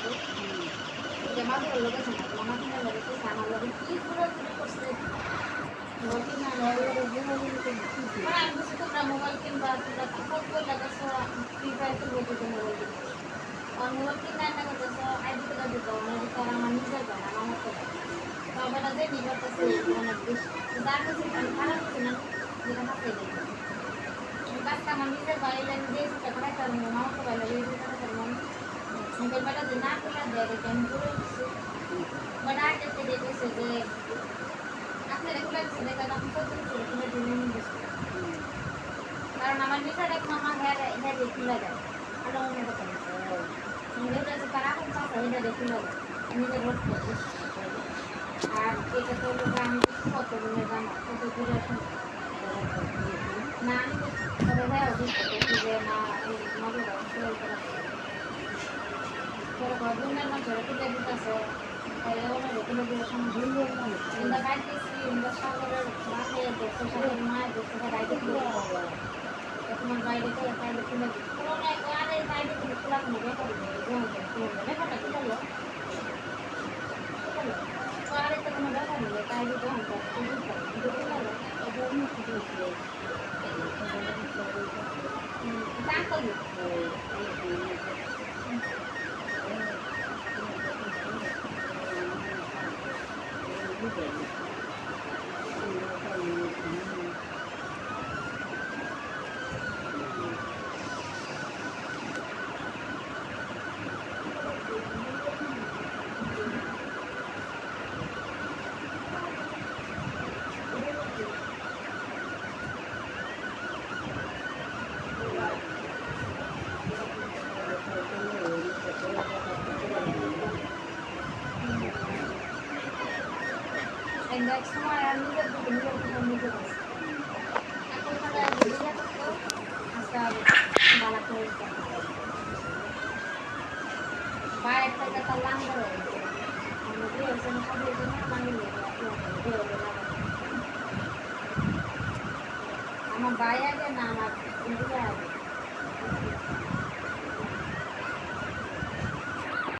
থাকে যে মাঝে লোকেছে না তোমার মাঝে লোকেছে আমার লোকে কি পুরো পুরো করছে লোকে না আমি বুঝি তোমরা মোবাইল কিনবা তোমরা কাপড় করে লাগাছো ফ্রি ফায়ার খেলবো যদি মোবাইল কিনবো আর মোবাইল কিনে না করতেছো আইডি থেকে দিতে অনেক তো আর আমার নিজের পায় না আমার মতো তবে না যে নিবারতেছে অনেক বেশি যার কাছে আমি খারাপ হচ্ছে না যেটা হাতে দেয় কাজটা আমার নিজের বাইরে আমি যে টাকা খাইতে পারবো মামা তো বাইরে এই টাকা পারবো মোবাইল বেটা যে না খোলা দেয় দেখে আমি করে দিচ্ছি বাট আগে থেকে দেখেছে যে আপনি রেগুলার দিচ্ছে দেখেন আপনি কত খুলে দিলেন কারণ আমার নিজের এক মামা হ্যাঁ হ্যাঁ খুলে দেয় আর অন্য কথা এটা যে তারা এখন চাষা এটা খুলে দেয় নিজের ভোট করবে আর এটা তো আমি কত দিনের জানা কত দূরে না আমি তবে হ্যাঁ অভিজ্ঞতা যে না এই নগর তোর গর্জনের মাঝে রেখে দিতেছে ইন্দা গাইতেছি ইন্দা সাগরের মাঠে দেখতে সাগরের মায়ের দেখতে গাইতে তোমার বাইরে করে বাইরে খুলে পুরোনো আর এই বাইরে খুলে খোলা কোনো ব্যাপার ব্যাপারটা কি হলো আর একটা কোনো ব্যাপার নেই বাইরে যখন এক সময় আর নিজের নিজের এখন তারা বুঝিয়া করতো আজকে বালা করে বা একটা কথা লাঙ্গল হয়েছে আমার ভাই আগে না আমার আগে